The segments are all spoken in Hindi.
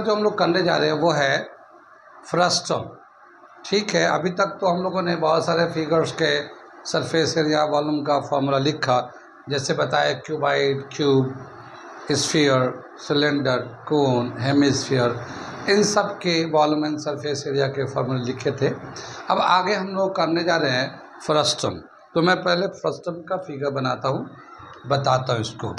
फिगर जो हम लोग करने जा रहे हैं वो है फ्रस्टम। ठीक है, अभी तक तो हम लोगों ने बहुत सारे फिगर्स के सरफेस एरिया वॉल्यूम का फॉर्मूला लिखा, जैसे बताया क्यूबाइड, क्यूब, स्फीयर, सिलेंडर, कोन, हेमिस्फीयर, इन सब के वॉल्यूम एंड सरफेस एरिया के फॉर्मूले लिखे थे। अब आगे हम लोग करने जा रहे हैं फ्रस्टम। तो मैं पहले फ्रस्टम का फिगर बनाता हूँ, बताता हूँ इसको।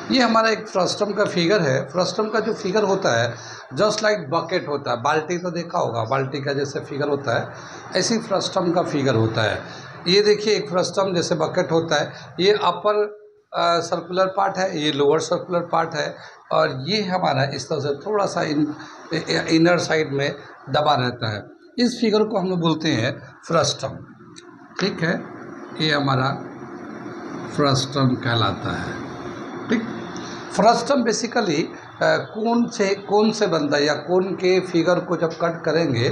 ये हमारा एक फ्रस्टम का फिगर है। फ्रस्टम का जो फिगर होता है जस्ट लाइक बकेट होता है, बाल्टी तो देखा होगा, बाल्टी का जैसे फिगर होता है ऐसे फ्रस्टम का फिगर होता है। ये देखिए एक फ्रस्टम जैसे बकेट होता है, ये अपर सर्कुलर पार्ट है, ये लोअर सर्कुलर पार्ट है, और ये हमारा इस तरह से थोड़ा सा इनर साइड में दबा रहता है। इस फिगर को हम लोग बोलते हैं फ्रस्टम। ठीक है, ये हमारा फ्रस्टम कहलाता है। ठीक, फ्रस्टम बेसिकली कोन से बनता है, या कोन के फिगर को जब कट करेंगे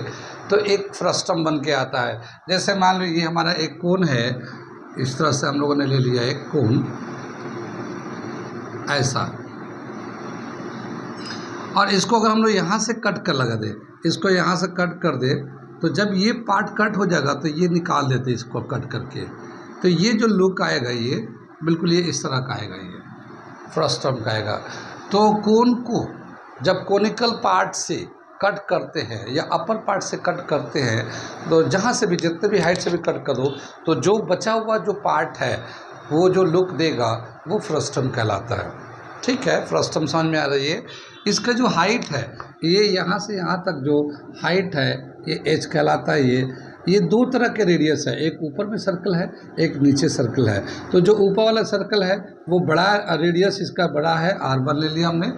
तो एक फ्रस्टम बन के आता है। जैसे मान लो ये हमारा एक कोन है, इस तरह से हम लोगों ने ले लिया एक कोन ऐसा, और इसको अगर हम लोग यहाँ से कट कर लगा दे, इसको यहाँ से कट कर दे, तो जब ये पार्ट कट हो जाएगा तो ये निकाल देते इसको कट करके, तो ये जो लुक आएगा ये बिल्कुल ये इस तरह का आएगा, ये फ्रस्टम का आएगा। तो कोन को जब कोनिकल पार्ट से कट करते हैं या अपर पार्ट से कट करते हैं, तो जहाँ से भी जितने भी हाइट से भी कट करो, तो जो बचा हुआ जो पार्ट है वो जो लुक देगा वो फ्रस्टम कहलाता है। ठीक है, फ्रस्टम समझ में आ रही है। इसका जो हाइट है, ये यहाँ से यहाँ तक जो हाइट है ये एच कहलाता है। ये दो तरह के रेडियस है, एक ऊपर में सर्कल है, एक नीचे सर्कल है। तो जो ऊपर वाला सर्कल है वो बड़ा रेडियस इसका बड़ा है, R1 ले लिया हमने,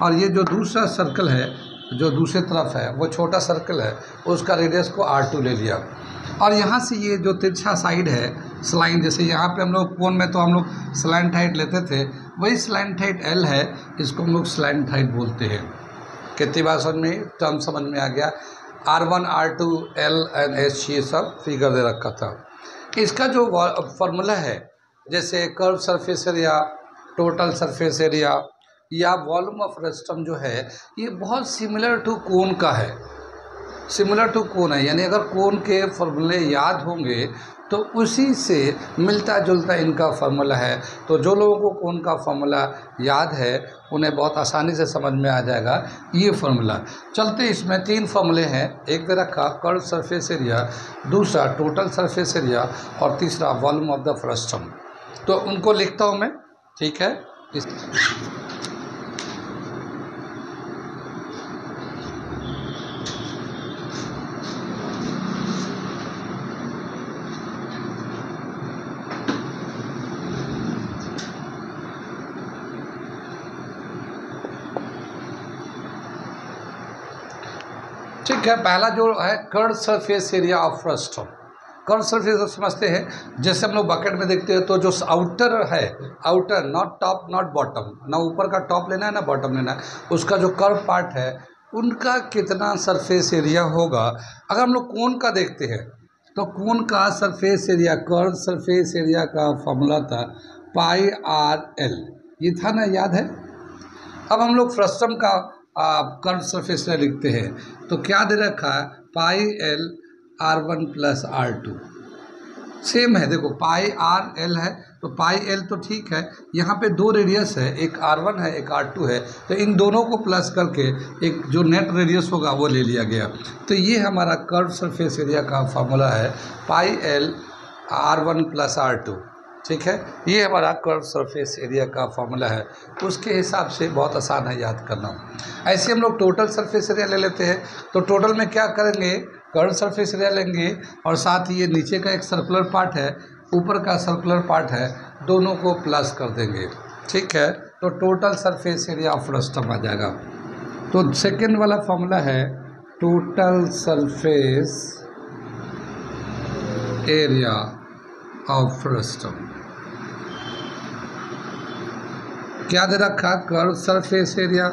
और ये जो दूसरा सर्कल है जो दूसरे तरफ है वो छोटा सर्कल है, उसका रेडियस को R2 ले लिया। और यहाँ से ये जो तिरछा साइड है स्लाइन, जैसे यहाँ पे हम लोग कोन में तो हम लोग स्लैंट हाइट लेते थे, वही स्लैंट हाइट L है, इसको हम लोग स्लैंट हाइट बोलते हैं। कितनी बार समझ में टर्म समझ में आ गया। R1, R2, L and H ये सब फिगर दे रखा था। इसका जो फॉर्मूला है, जैसे curve surface area, total surface area या वॉल्यूम ऑफ फ्रस्टम जो है, ये बहुत सिमिलर टू कोन का है, सिमिलर टू कोन है। यानी अगर कोन के फॉर्मूले याद होंगे तो उसी से मिलता जुलता इनका फार्मूला है। तो जो लोगों को कोन का फार्मूला याद है उन्हें बहुत आसानी से समझ में आ जाएगा ये फार्मूला। चलते इसमें तीन फार्मूले हैं, एक दे रखा कर्व सरफेस एरिया, दूसरा टोटल सरफेस एरिया, और तीसरा वॉल्यूम ऑफ द फ्रस्टम। तो उनको लिखता हूँ मैं, ठीक है। ठीक है, पहला जो है curve surface area of frustum. Curve surface समझते हैं, जैसे हम लोग बकेट में देखते हैं तो जो आउटर है, outer not top not bottom, ना ऊपर का टॉप लेना है ना बॉटम लेना है, उसका जो कर्व पार्ट है उनका कितना सरफेस एरिया होगा। अगर हम लोग कोन का देखते हैं तो कोन का surface area, curve surface area का फॉर्मूला था पाई RL, ये था ना, याद है। अब हम लोग फ्रस्टम का कर्व सरफेस एरिया लिखते हैं तो क्या दे रखा है, पाई L R1 plus R2। Same है, देखो पाई RL है तो पाई L तो ठीक है, यहाँ पे दो रेडियस है, एक R1 है एक R2 है, तो इन दोनों को प्लस करके एक जो नेट रेडियस होगा वो ले लिया गया। तो ये हमारा कर्व सरफेस एरिया का फार्मूला है पाई L R1 प्लस R2। ठीक है, ये हमारा कर्व सरफेस एरिया का फार्मूला है, उसके हिसाब से बहुत आसान है याद करना। ऐसे हम लोग टोटल सरफेस एरिया ले लेते हैं, तो टोटल में क्या करेंगे, कर्व सरफेस एरिया लेंगे और साथ ही ये नीचे का एक सर्कुलर पार्ट है, ऊपर का सर्कुलर पार्ट है, दोनों को प्लस कर देंगे। ठीक है, तो total surface area of frustum आ जाएगा। तो सेकेंड वाला फॉर्मूला है total surface area of frustum. क्या दे रखा? Curve surface area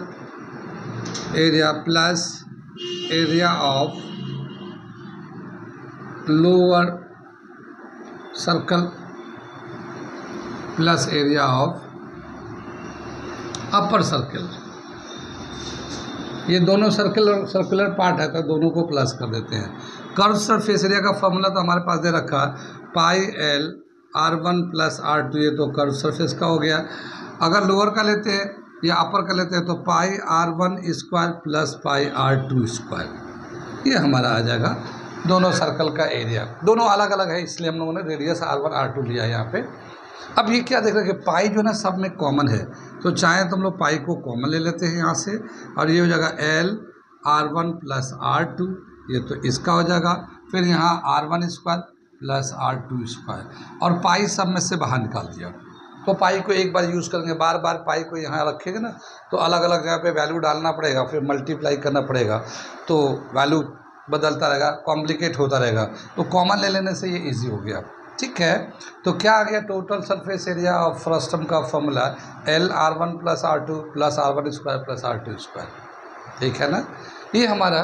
plus area of lower circle plus area of upper circle. ये दोनों सर्कुलर पार्ट है तो दोनों को प्लस कर देते हैं। कर्व सरफेस एरिया का फॉर्मूला तो हमारे पास दे रखा pi L r1 plus r2, ये तो कर्व सरफेस का हो गया। अगर लोअर का लेते हैं या अपर का लेते हैं तो पाई r1 square plus pi r2 square, ये हमारा आ जाएगा दोनों सर्कल का एरिया। दोनों अलग अलग है इसलिए हम लोगों ने रेडियस r1 r2 लिया है यहाँ पे। अब ये क्या देख रहे हैं कि पाई जो ना सब में कॉमन है, तो चाहे तो हम लोग पाई को कॉमन ले लेते हैं यहाँ से और ये हो जाएगा एल r1 प्लस r2, ये तो इसका हो जाएगा। फिर यहाँ r1 square plus r2 square और पाई सब में से बाहर निकाल दिया। तो पाई को एक बार यूज़ करेंगे, बार बार पाई को यहाँ रखेंगे ना तो अलग अलग जगह पे वैल्यू डालना पड़ेगा, फिर मल्टीप्लाई करना पड़ेगा, तो वैल्यू बदलता रहेगा, कॉम्प्लिकेट होता रहेगा। तो कॉमन ले लेने से ये इजी हो गया। ठीक है, तो क्या आ गया? Total surface area of frustum का formula L r1 plus r2 plus r1 square plus r2 square. ठीक है ना, ये हमारा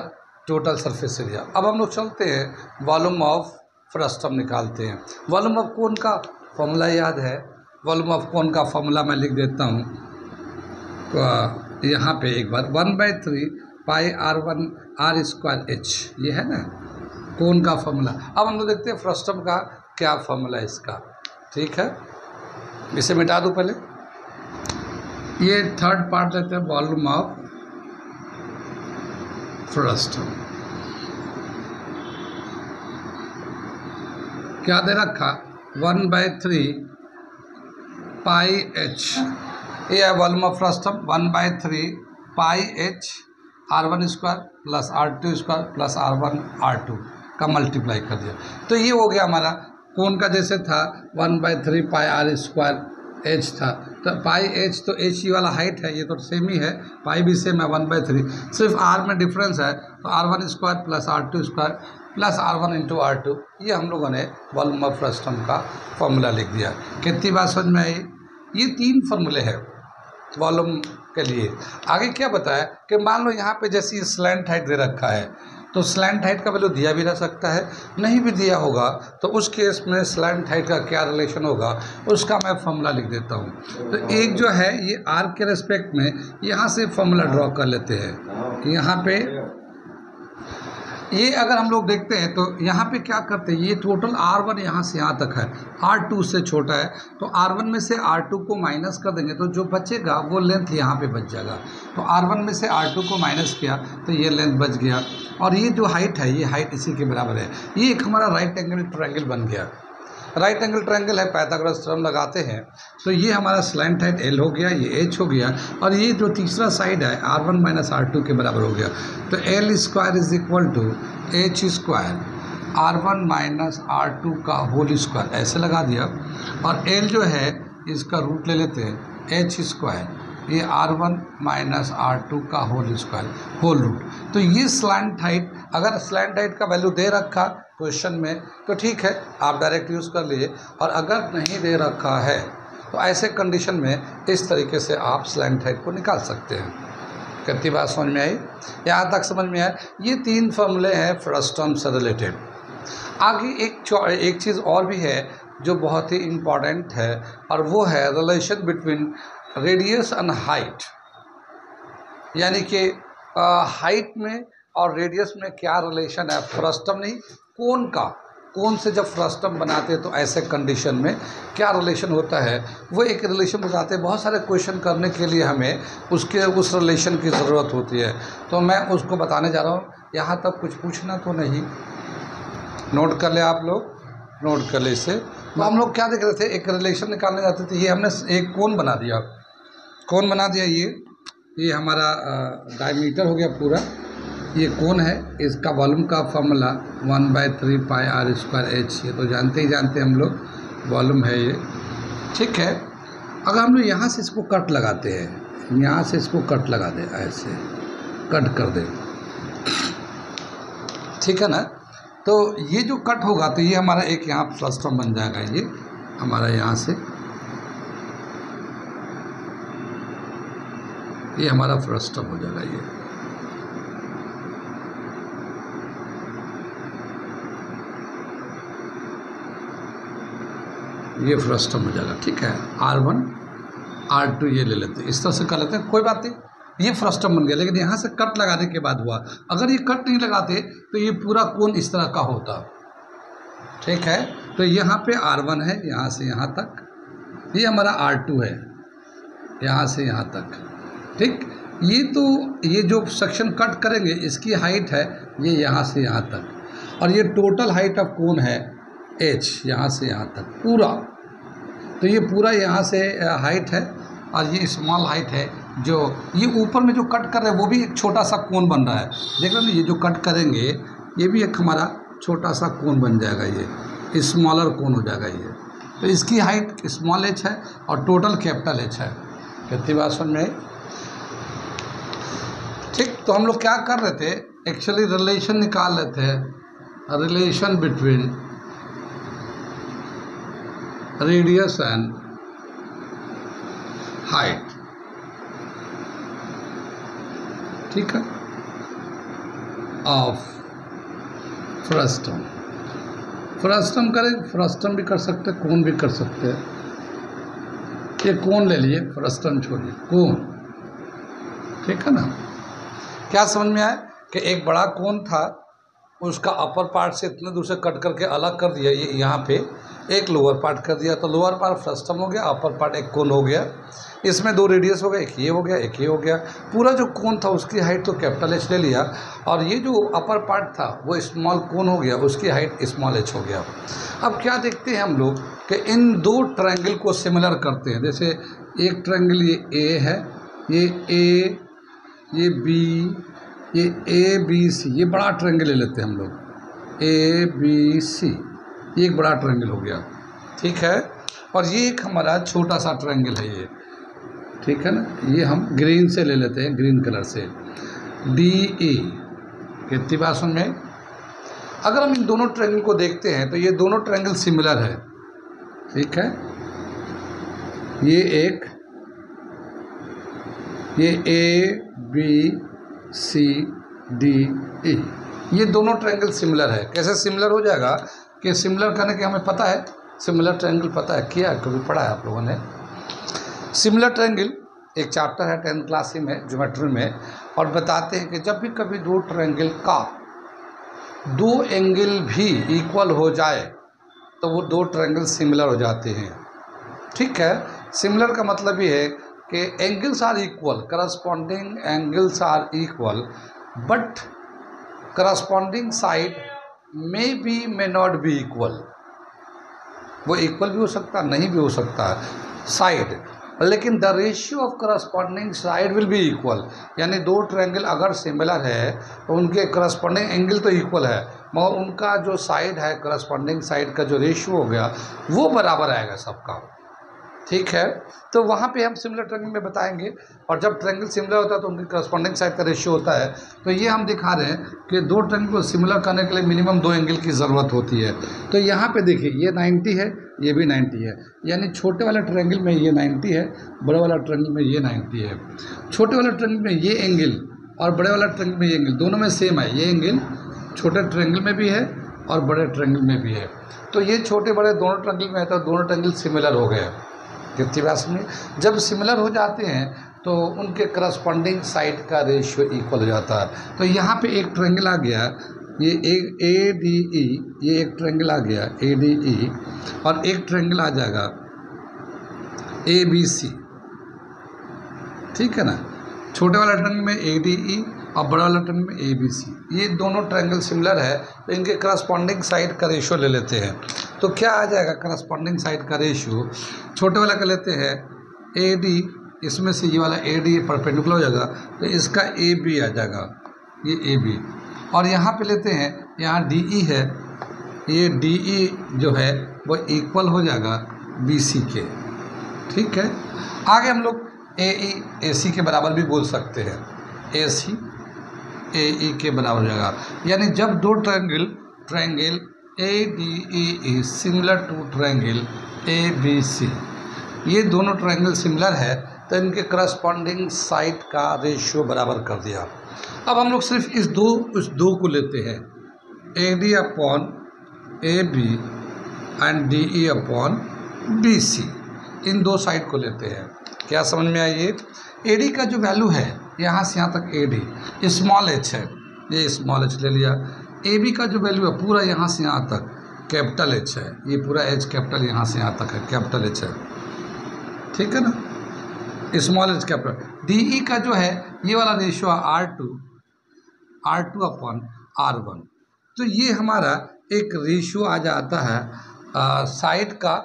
टोटल सरफेस एरिया। अब हम लोग चलते हैं वॉल्यूम ऑफ फ्रस्टम निकालते हैं। वॉल्यूम ऑफ कोन का फॉर्मूला याद है? वॉल्यूम ऑफ कोन का फॉर्मूला मैं लिख देता हूँ, तो यहाँ पे एक बार 1/3 पाई r1 r स्क्वायर h, ये है ना कोन का फॉर्मूला। अब हम लोग देखते हैं फ्रस्टम का क्या फॉर्मूला है इसका। ठीक है, इसे मिटा दूँ पहले। ये थर्ड पार्ट लेते हैं, वॉल्यूम ऑफ फ्रस्टम। क्या दे रखा? 1/3 पाई h, ये है volume of frustum. 1/3 pi h r1 square plus r2 square plus r1 r2 का मल्टीप्लाई कर दिया, तो ये हो गया हमारा कोन का। जैसे था 1/3 पाई r स्क्वायर h था, तो पाई h तो h ही वाला हाइट है, ये तो सेम ही है, पाई भी सेम है 1/3, सिर्फ r में डिफरेंस है, तो r1 square plus r2 square plus r1 into r2, ये हम लोगों ने वॉल्यूम ऑफ फ्रस्टम का फॉर्मूला लिख दिया। कितनी बात समझ में आई? ये 3 फॉर्मूले हैं वॉल्यूम के लिए। आगे क्या बताया कि मान लो यहाँ पे जैसी स्लैंट हाइट दे रखा है, तो स्लैंट हाइट का वैल्यू दिया भी रह सकता है, नहीं भी दिया होगा तो उस केस में स्लैंट हाइट का क्या रिलेशन होगा उसका मैं फॉर्मूला लिख देता हूँ। तो एक जो है ये आर्क के रेस्पेक्ट में यहाँ से फॉर्मूला ड्रॉ कर लेते हैं। यहाँ पे ये अगर हम लोग देखते हैं तो यहाँ पे क्या करते हैं, ये टोटल r1 यहाँ से यहाँ तक है, r2 से छोटा है, तो r1 में से r2 को माइनस कर देंगे तो जो बचेगा वो लेंथ यहाँ पे बच जाएगा। तो r1 में से r2 को माइनस किया तो ये लेंथ बच गया, और ये जो हाइट है ये हाइट इसी के बराबर है। ये एक हमारा राइट एंगल ट्रायंगल बन गया। राइट एंगल ट्रायंगल है, पाइथागोरस थ्योरम लगाते हैं तो ये हमारा स्लैंट हाइट L हो गया, ये H हो गया, और ये जो तीसरा साइड है r1 माइनस r2 के बराबर हो गया। तो L square is equal to H square r1 minus r2 का होल स्क्वायर, ऐसे लगा दिया। और L जो है इसका रूट ले लेते हैं H स्क्वायर, ये r1 माइनस r2 का होल स्क्वायर, होल रूट। तो ये स्लैंट हाइट, अगर स्लैंट हाइट का वैल्यू दे रखा क्वेश्चन में तो ठीक है आप डायरेक्ट यूज़ कर लीजिए, और अगर नहीं दे रखा है तो ऐसे कंडीशन में इस तरीके से आप स्लैंट हाइट को निकाल सकते हैं। कितनी बात समझ में आई? यहाँ तक समझ में आया? ये 3 फॉर्मूले हैं फ्रस्टम से रिलेटेड। आगे एक चीज़ और भी है जो बहुत ही इम्पॉर्टेंट है, और वो है relation between radius and height. यानी कि हाइट में और रेडियस में क्या रिलेशन है, फ्रस्टम नहीं कोन का। कोन से जब फ्रस्टम बनाते हैं तो ऐसे कंडीशन में क्या रिलेशन होता है, वो एक रिलेशन बताते हैं। बहुत सारे क्वेश्चन करने के लिए हमें उस रिलेशन की ज़रूरत होती है, तो मैं उसको बताने जा रहा हूँ। यहाँ तक कुछ पूछना तो नहीं, नोट कर ले आप लोग, नोट कर ले इसे। तो हम लोग क्या देख रहे थे, एक रिलेशन निकालने जाते थे। ये हमने एक कोन बना दिया, कोन बना दिया। ये हमारा डायमीटर हो गया पूरा, ये कौन है, इसका वॉल्यूम का formula 1/3 pi R square H, ये तो जानते ही जानते हम लोग, वॉल्यूम है ये। ठीक है, अगर हम लोग यहाँ से इसको कट लगाते हैं, यहाँ से इसको कट लगा दे, ऐसे कट कर दे, ठीक है ना, तो ये जो कट होगा तो ये हमारा एक यहाँ फ्रस्टम बन जाएगा, ये हमारा यहाँ से ये हमारा फ्रस्टम हो जाएगा, ये फ्रस्टम हो जाएगा। ठीक है, R1 R2 ये ले लेते हैं, इस तरह से कर लेते हैं, कोई बात नहीं, ये फ्रस्टम बन गया। लेकिन यहाँ से कट लगाने के बाद हुआ, अगर ये कट नहीं लगाते तो ये पूरा कोण इस तरह का होता। ठीक है, तो यहाँ पे R1 है, यहाँ से यहाँ तक, ये हमारा R2 है, यहाँ से यहाँ तक। ठीक, ये तो ये जो सेक्शन कट करेंगे इसकी हाइट है ये यहाँ से यहाँ तक, और ये टोटल हाइट ऑफ कोण है H, यहाँ से यहाँ तक पूरा। तो ये पूरा यहाँ से हाइट है, और ये स्मॉल हाइट है, जो ये ऊपर में जो कट कर रहे हैं वो भी एक छोटा सा कोण बन रहा है। देख रहे हैं, ये जो कट करेंगे ये भी एक हमारा छोटा सा कोण बन जाएगा, ये स्मॉलर कोण हो जाएगा ये। तो इसकी हाइट स्मॉल h है और टोटल कैपिटल H है। कितनी बात समझ में आई? ठीक, तो हम लोग क्या कर रहे थे, एक्चुअली रिलेशन निकाल रहे थे, relation between radius and height. ठीक है, ऑफ फ्रस्टम। फ्रस्टम करें, फ्रस्टम भी कर सकते हैं, कोण भी कर सकते हैं। ये कोण ले लिए, फ्रस्टम छोड़िए, कोण। ठीक है ना, क्या समझ में आया कि एक बड़ा कोण था, उसका अपर पार्ट से इतने दूर से कट करके अलग कर दिया, ये यहाँ पे एक लोअर पार्ट कर दिया, तो लोअर पार्ट फ्रस्टम हो गया, अपर पार्ट एक कोण हो गया। इसमें दो रेडियस हो गया, एक ये हो गया, एक ये हो गया। पूरा जो कोण था उसकी हाइट तो कैपिटल H ले लिया, और ये जो अपर पार्ट था वो स्मॉल कोण हो गया, उसकी हाइट स्मॉल h हो गया। अब क्या देखते हैं हम लोग कि इन दो ट्रायंगल को सिमिलर करते हैं। जैसे एक ट्रायंगल ये A है, ये A, ये B, ये ABC, ये बड़ा ट्रायंगल ले लेते हैं हम लोग, ABC, ये एक बड़ा ट्रायंगल हो गया। ठीक है, और ये एक हमारा छोटा सा ट्रायंगल है ये। ठीक है ना, ये हम ग्रीन से ले लेते हैं, ग्रीन कलर से, DE। कितनी बात समझ में? अगर हम इन दोनों ट्रायंगल को देखते हैं तो ये दोनों ट्रायंगल सिमिलर है। ठीक है, ये एक, ये ABCDE, ये दोनों ट्रायंगल सिमिलर है। कैसे सिमिलर हो जाएगा कि सिमिलर करने के हमें पता है, सिमिलर ट्रायंगल पता है, किया कभी पढ़ा है आप लोगों ने। सिमिलर ट्रायंगल एक चैप्टर है 10th क्लास में, ज्योमेट्री में, और बताते हैं कि जब भी कभी दो ट्रायंगल का दो एंगल भी इक्वल हो जाए तो वो दो ट्रायंगल सिमिलर हो जाते हैं। ठीक है, सिमिलर का मतलब ये है कि angles are equal, corresponding angles are equal, but corresponding side may be may not be equal. वो इक्वल भी हो सकता है, नहीं भी हो सकता साइड, लेकिन the ratio of corresponding side will be equal. यानी दो ट्रायंगल अगर सिमिलर है तो उनके करस्पॉन्डिंग एंगल तो इक्वल है, मगर उनका जो साइड है, करस्पॉन्डिंग साइड का जो रेशियो हो गया वो बराबर आएगा सबका। ठीक है, तो वहाँ पे हम सिमिलर ट्रायंगल में बताएंगे, और जब ट्रायंगल सिमिलर होता है तो उनकी करस्पॉन्डिंग साइड का रेशियो होता है। तो ये हम दिखा रहे हैं कि दो ट्रायंगल को सिमिलर करने के लिए मिनिमम दो एंगल की ज़रूरत होती है। तो यहाँ पे देखिए, ये 90 है, ये भी 90 है, यानी छोटे वाले ट्रायंगल में ये 90 है, बड़े वाला ट्रायंगल में ये 90 है। छोटे वाले ट्रायंगल में ये एंगल और बड़े वाला ट्रायंगल में ये एंगल दोनों में सेम है। ये एंगल छोटे ट्रायंगल में भी है और बड़े ट्रायंगल में भी है। तो ये छोटे बड़े दोनों ट्रायंगल में है, तो दोनों ट्रायंगल सिमिलर हो गए। कितनी बात समझे? जब सिमिलर हो जाते हैं तो उनके करस्पॉन्डिंग साइड का रेशियो इक्वल हो जाता है। तो यहाँ पे एक ट्रायंगल आ गया, ये एक ADE, ये एक ट्रायंगल आ गया ADE, और एक ट्रायंगल आ जाएगा ABC। ठीक है ना, छोटे वाला ट्रायंगल में ADE और बड़ा वाला ट्रायंगल में ABC। ये दोनों ट्रायंगल सिमिलर है, तो इनके करस्पॉन्डिंग साइड का रेशियो ले लेते हैं। तो क्या आ जाएगा करस्पॉन्डिंग साइड का रेशियो? छोटे वाला का लेते हैं AD, इसमें से ये वाला AD परपेंडिकुलर हो जाएगा, तो इसका AB आ जाएगा, ये ए बी, और यहाँ पे लेते हैं, यहाँ डी ई है, ये डी ई जो है वो इक्वल हो जाएगा बी सी के। ठीक है, आगे हम लोग ए ई ए सी के बराबर भी बोल सकते हैं, ए सी ए ई के बराबर हो जाएगा। यानी जब दो triangle A D E similar to triangle A B C, ये दोनों ट्रायंगल सिमिलर है तो इनके करस्पॉन्डिंग साइड का रेशियो बराबर कर दिया। अब हम लोग सिर्फ इस दो को लेते हैं, A D upon A B and D E upon B C, इन दो साइड को लेते हैं। क्या समझ में आई? ये ए डी का जो वैल्यू है यहाँ से यहाँ तक ए डी स्मॉल एच है, ये स्मॉल एच ले लिया। ए बी का जो वैल्यू है पूरा यहाँ से यहाँ तक कैपिटल एच है, ये पूरा एच कैपिटल यहाँ से यहाँ तक है, कैपिटल एच है। ठीक है ना, small H capital. D E का जो है ये वाला रेशियो है R two upon R one. तो ये हमारा एक रेशियो आ जाता है साइड का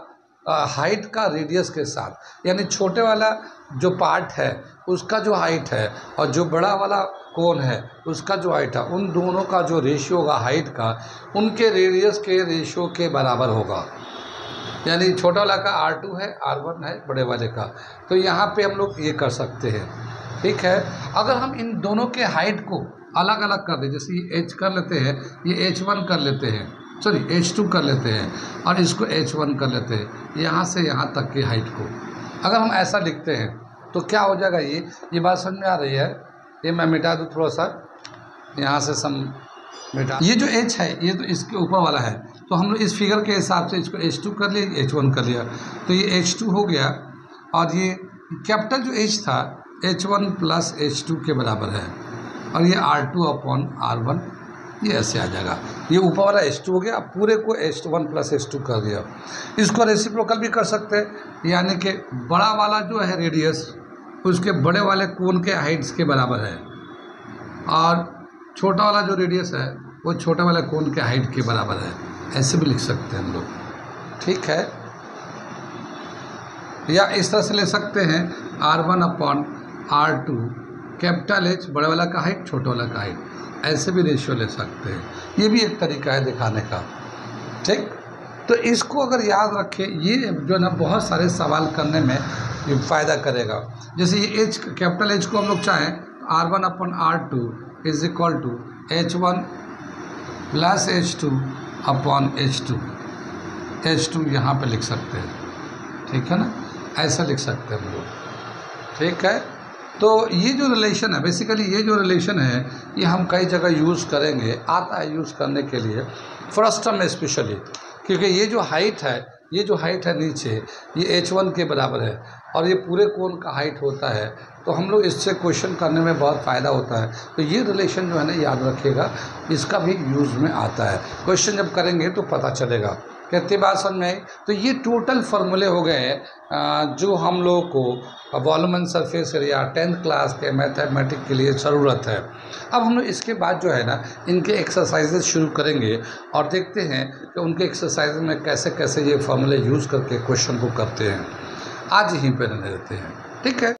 हाइट का रेडियस के साथ, यानी छोटे वाला जो पार्ट है उसका जो हाइट है और जो बड़ा वाला कोण है उसका जो हाइट है, उन दोनों का जो रेशियो होगा हाइट का, उनके रेडियस के रेशियो के बराबर होगा। यानी छोटा वाला का R2 है, R1 है बड़े वाले का। तो यहाँ पे हम लोग ये कर सकते हैं। ठीक है, अगर हम इन दोनों के हाइट को अलग अलग कर दें, जैसे ये H कर लेते हैं, ये H1 कर लेते हैं, सॉरी H2 कर लेते हैं और इसको H1 कर लेते हैं, यहाँ से यहाँ तक की हाइट को अगर हम ऐसा लिखते हैं तो क्या हो जाएगा? ये बात समझ में आ रही है? ये मैं मिटा दूँ थोड़ा सा, यहाँ से सम मिटा। ये जो H है ये तो इसके ऊपर वाला है, तो हम लोग इस फिगर के हिसाब से इसको H2 कर लिया, H1 कर लिया, तो ये H2 हो गया। और ये कैपिटल जो H था H1 प्लस H2 के बराबर है, और ये R2 अपॉन R1, ये ऐसे आ जाएगा। ये ऊपर वाला H2 हो गया, अब पूरे को H1 प्लस H2 कर दिया। इसको रेसिप्रोकल भी कर सकते हैं, यानी कि बड़ा वाला जो है रेडियस उसके बड़े वाले कोण के हाइट्स के बराबर है, और छोटा वाला जो रेडियस है वो छोटे वाले कोण के हाइट के बराबर है। ऐसे भी लिख सकते हैं हम लोग। ठीक है, या इस तरह से ले सकते हैं R1 upon R2, capital H बड़े वाला का हाइट छोटे वाला का हाइट, ऐसे भी रेशियो ले सकते हैं। ये भी एक तरीका है दिखाने का। ठीक, तो इसको अगर याद रखें, ये जो है ना बहुत सारे सवाल करने में ये फ़ायदा करेगा। जैसे ये H कैपिटल H को हम लोग चाहें R1 upon R2 is equal to H1 plus H2 upon H2 यहाँ पे लिख सकते हैं। ठीक है ना, ऐसा लिख सकते हैं हम लोग। ठीक है, तो ये जो रिलेशन है, बेसिकली ये जो रिलेशन है ये हम कई जगह यूज़ करेंगे, आता है यूज़ करने के लिए फर्स्ट टर्म में स्पेशली, क्योंकि ये जो हाइट है नीचे ये H1 के बराबर है और ये पूरे कोण का हाइट होता है, तो हम लोग इससे क्वेश्चन करने में बहुत फ़ायदा होता है। तो ये रिलेशन जो है ना याद रखिएगा, इसका भी यूज़ में आता है। क्वेश्चन जब करेंगे तो पता चलेगा। कितनी बात समझ में आई? तो ये टोटल फार्मूले हो गए जो हम लोगों को volume and surface area 10th class के मैथमेटिक्स के लिए ज़रूरत है। अब हम लोग इसके बाद जो है ना इनके एक्सरसाइजेज शुरू करेंगे और देखते हैं कि उनके एक्सरसाइज में कैसे कैसे ये फार्मूले यूज़ करके क्वेश्चन को करते हैं। आज यहीं पर रहने देते हैं। ठीक है।